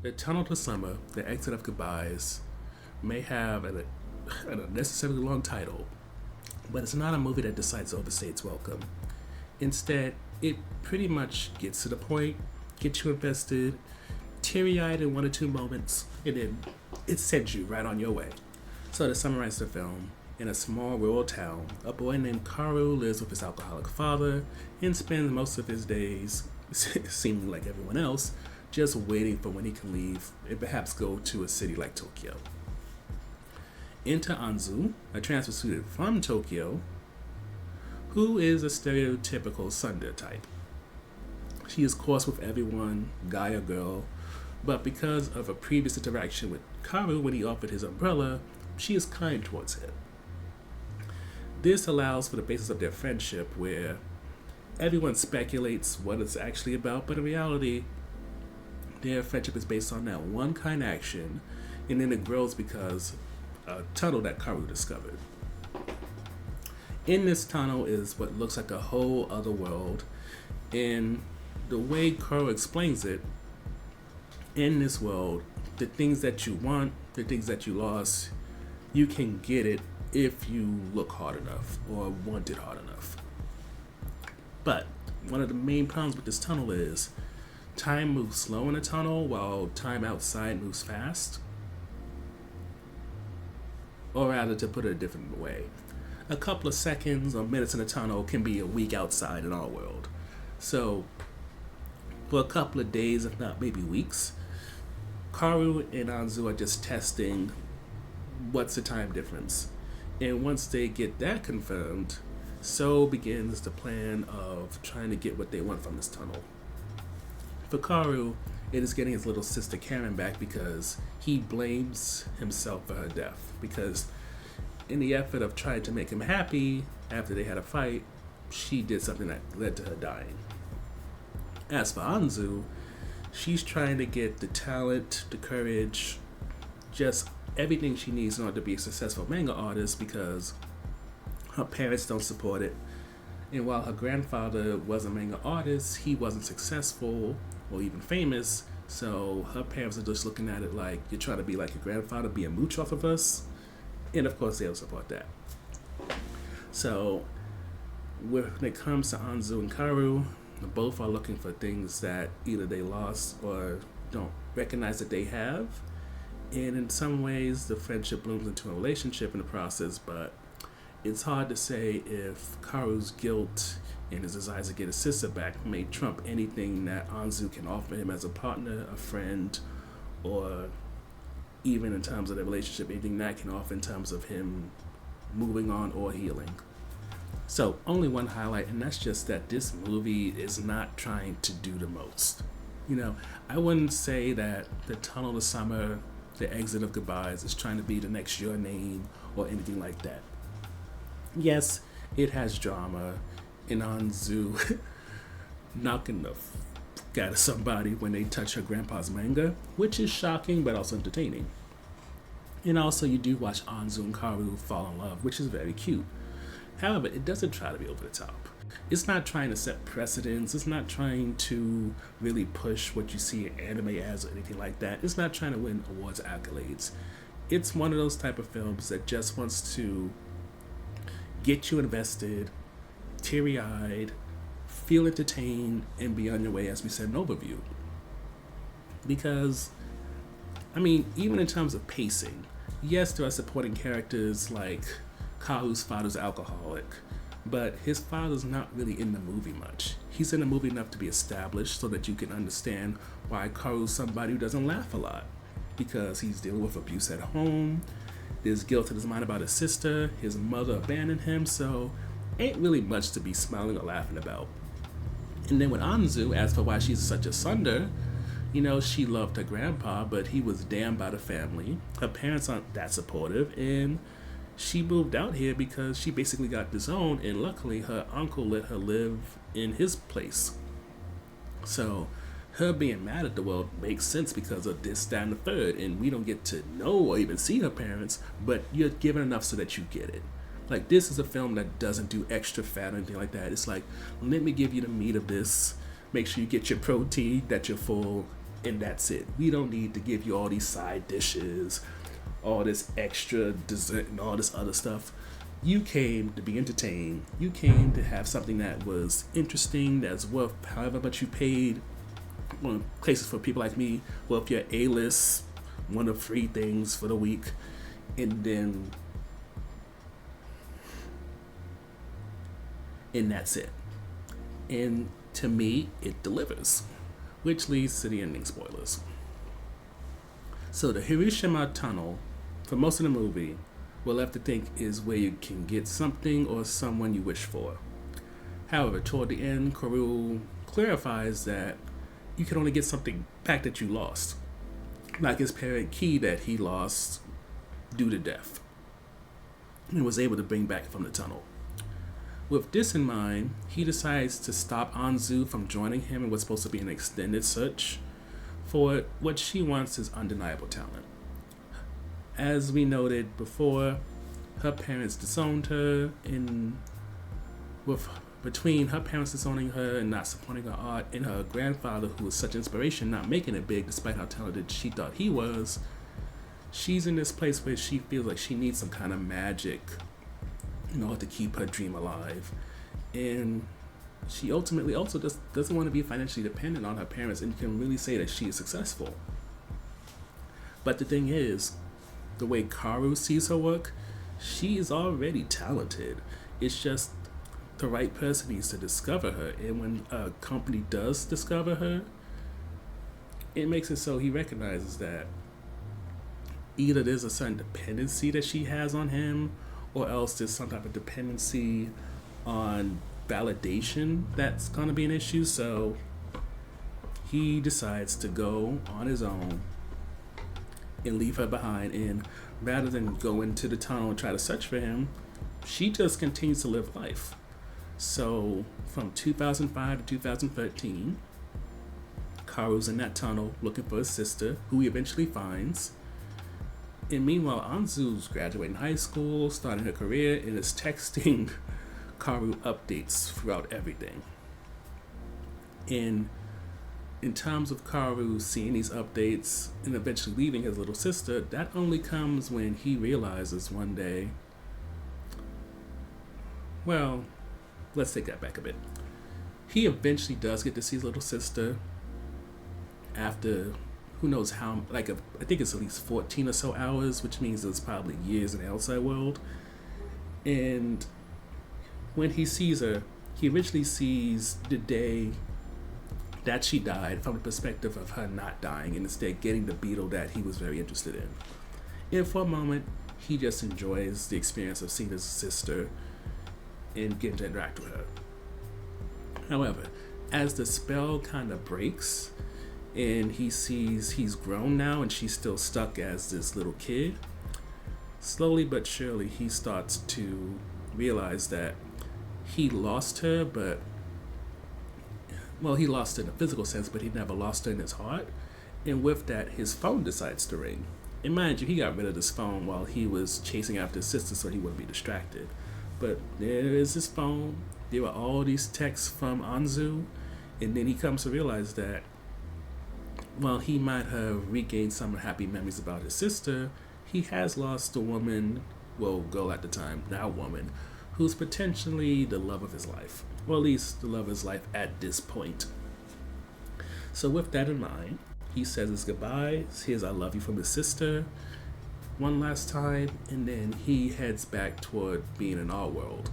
The Tunnel to Summer, The Exit of Goodbyes, may have an unnecessarily long title, but it's not a movie that decides to overstay its welcome. Instead, it pretty much gets to the point, gets you invested, teary eyed in one or two moments, and then it sends you right on your way. So, to summarize the film, in a small rural town, a boy named Karu lives with his alcoholic father and spends most of his days, seeming like everyone else, just waiting for when he can leave and perhaps go to a city like Tokyo. Enter Anzu, a transfer student from Tokyo, who is a stereotypical tsundere type. She is coarse with everyone, guy or girl, but because of a previous interaction with Karu when he offered his umbrella, she is kind towards him. This allows for the basis of their friendship where everyone speculates what it's actually about, but in reality, their friendship is based on that one kind action, and then it grows because a tunnel that Karu discovered. In this tunnel is what looks like a whole other world, and the way Karu explains it, in this world, the things that you want, the things that you lost, you can get it if you look hard enough or want it hard enough. But one of the main problems with this tunnel is time moves slow in a tunnel while time outside moves fast. Or rather, to put it a different way, a couple of seconds or minutes in a tunnel can be a week outside in our world. So, for a couple of days, if not maybe weeks, Karu and Anzu are just testing what's the time difference. And once they get that confirmed, so begins the plan of trying to get what they want from this tunnel. For Karu, it is getting his little sister Karen back because he blames himself for her death. Because in the effort of trying to make him happy after they had a fight, she did something that led to her dying. As for Anzu, she's trying to get the talent, the courage, just everything she needs in order to be a successful manga artist because her parents don't support it. And while her grandfather was a manga artist, he wasn't successful or even famous. So her parents are just looking at it like, you're trying to be like your grandfather, be a mooch off of us. And of course, they'll support that. So when it comes to Anzu and Karu, both are looking for things that either they lost or don't recognize that they have. And in some ways, the friendship blooms into a relationship in the process, but it's hard to say if Karu's guilt and his desire to get his sister back may trump anything that Anzu can offer him as a partner, a friend, or even in terms of their relationship, anything that can offer in terms of him moving on or healing. So, only one highlight, and that's just that this movie is not trying to do the most. I wouldn't say that The Tunnel to Summer, The Exit of Goodbyes is trying to be the next Your Name or anything like that. Yes, it has drama, and Anzu knocking the out of somebody when they touch her grandpa's manga, which is shocking but also entertaining. And also, you do watch Anzu and Karu fall in love, which is very cute. However, it doesn't try to be over the top. It's not trying to set precedents. It's not trying to really push what you see in anime as or anything like that. It's not trying to win awards or accolades. It's one of those type of films that just wants to get you invested, teary-eyed, feel entertained, and be on your way, as we said in overview. Because, even in terms of pacing, yes, there are supporting characters like Karu's father's alcoholic, but his father's not really in the movie much. He's in the movie enough to be established so that you can understand why Karu's somebody who doesn't laugh a lot, because he's dealing with abuse at home, there's guilt in his mind about his sister, his mother abandoned him, so ain't really much to be smiling or laughing about. And then with Anzu, as for why she's such a tsundere, she loved her grandpa, but he was damned by the family. Her parents aren't that supportive, and she moved out here because she basically got disowned, and luckily her uncle let her live in his place. So her being mad at the world makes sense because of this, that, and the third, and we don't get to know or even see her parents, but you're given enough so that you get it. Like, this is a film that doesn't do extra fat or anything like that. It's like, let me give you the meat of this. Make sure you get your protein, that you're full, and that's it. We don't need to give you all these side dishes, all this extra dessert, and all this other stuff. You came to be entertained. You came to have something that was interesting, that's worth however much you paid. Well, places for people like me, well, if you're A-list, one of free things for the week, and that's it. And to me, it delivers, which leads to the ending spoilers. So the Hiroshima Tunnel, for most of the movie, we're left to think is where you can get something or someone you wish for. However, toward the end, Karu clarifies that you can only get something back that you lost, like his parent key that he lost due to death and was able to bring back from the tunnel. With this in mind, he decides to stop Anzu from joining him in what's supposed to be an extended search for what she wants is undeniable talent. As we noted before, her parents disowned her, and between her parents disowning her and not supporting her art, and her grandfather, who was such inspiration, not making it big despite how talented she thought he was, she's in this place where she feels like she needs some kind of magic in order to keep her dream alive. And she ultimately also just doesn't want to be financially dependent on her parents, and you can really say that she is successful. But the thing is, the way Karu sees her work, she is already talented. It's just the right person needs to discover her. And when a company does discover her, it makes it so he recognizes that either there's a certain dependency that she has on him, or else there's some type of dependency on validation that's going to be an issue. So he decides to go on his own and leave her behind, and rather than go into the tunnel and try to search for him, she just continues to live life. So from 2005 to 2013, Karu's in that tunnel looking for his sister, who he eventually finds. And meanwhile, Anzu's graduating high school, starting her career, and is texting Karu updates throughout everything. And in terms of Karu seeing these updates and eventually leaving his little sister, that only comes when he realizes one day, well, let's take that back a bit. He eventually does get to see his little sister after who knows how, I think it's at least 14 or so hours, which means it's probably years in the outside world. And when he sees her, he originally sees the day that she died from the perspective of her not dying and instead getting the beetle that he was very interested in. And for a moment, he just enjoys the experience of seeing his sister and getting to interact with her. However, as the spell kind of breaks and he sees he's grown now and she's still stuck as this little kid, slowly but surely he starts to realize that he lost her, but he lost her in a physical sense, but he never lost her in his heart. And with that, his phone decides to ring. And mind you, he got rid of this phone while he was chasing after his sister so he wouldn't be distracted. But there is his phone. There were all these texts from Anzu. And then he comes to realize that while he might have regained some happy memories about his sister, he has lost a woman, girl at the time, now woman, who's potentially the love of his life. Or at least the love of his life at this point. So with that in mind, he says his goodbyes, here's I love you from his sister, one last time, and then he heads back toward being in our world.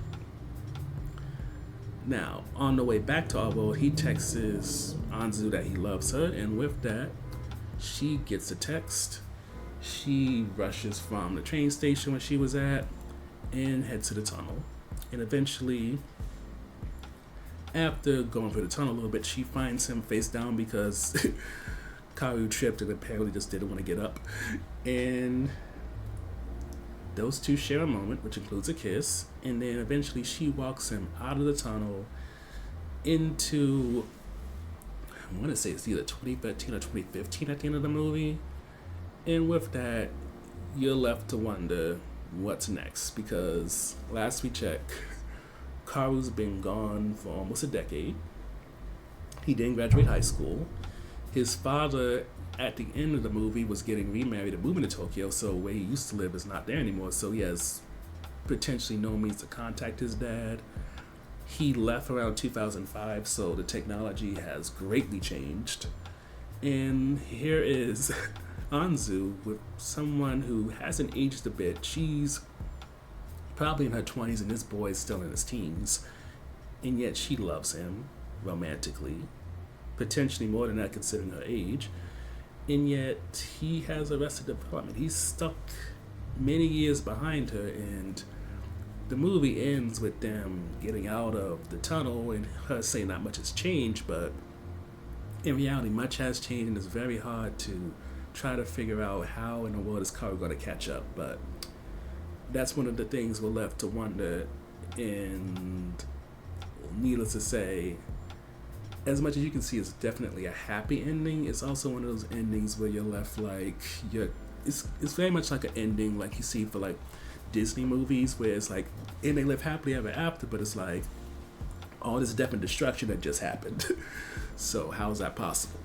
Now, on the way back to our world, he texts Anzu that he loves her, and with that, she gets a text. She rushes from the train station where she was at and heads to the tunnel. And eventually, after going through the tunnel a little bit, she finds him face down because Karu tripped and apparently just didn't want to get up. And those two share a moment, which includes a kiss. And then eventually she walks him out of the tunnel into, I want to say it's either 2013 or 2015 at the end of the movie. And with that, you're left to wonder what's next, because last we checked, Karu's been gone for almost a decade. He didn't graduate high school. His father, at the end of the movie, was getting remarried and moving to Tokyo, so where he used to live is not there anymore. So he has potentially no means to contact his dad. He left around 2005, so the technology has greatly changed. And here is Anzu with someone who hasn't aged a bit. She's probably in her 20s and this boy is still in his teens. And yet she loves him romantically, potentially more than that considering her age. And yet he has arrested development. He's stuck many years behind her, and the movie ends with them getting out of the tunnel and her saying not much has changed, but in reality much has changed, and it's very hard to try to figure out how in the world is Karu going to catch up. But that's one of the things we're left to wonder, and needless to say, as much as you can see, it's definitely a happy ending. It's also one of those endings where you're left like it's very much like an ending like you see for like Disney movies, where it's like, and they live happily ever after, but it's like all this death and destruction that just happened. So how is that possible?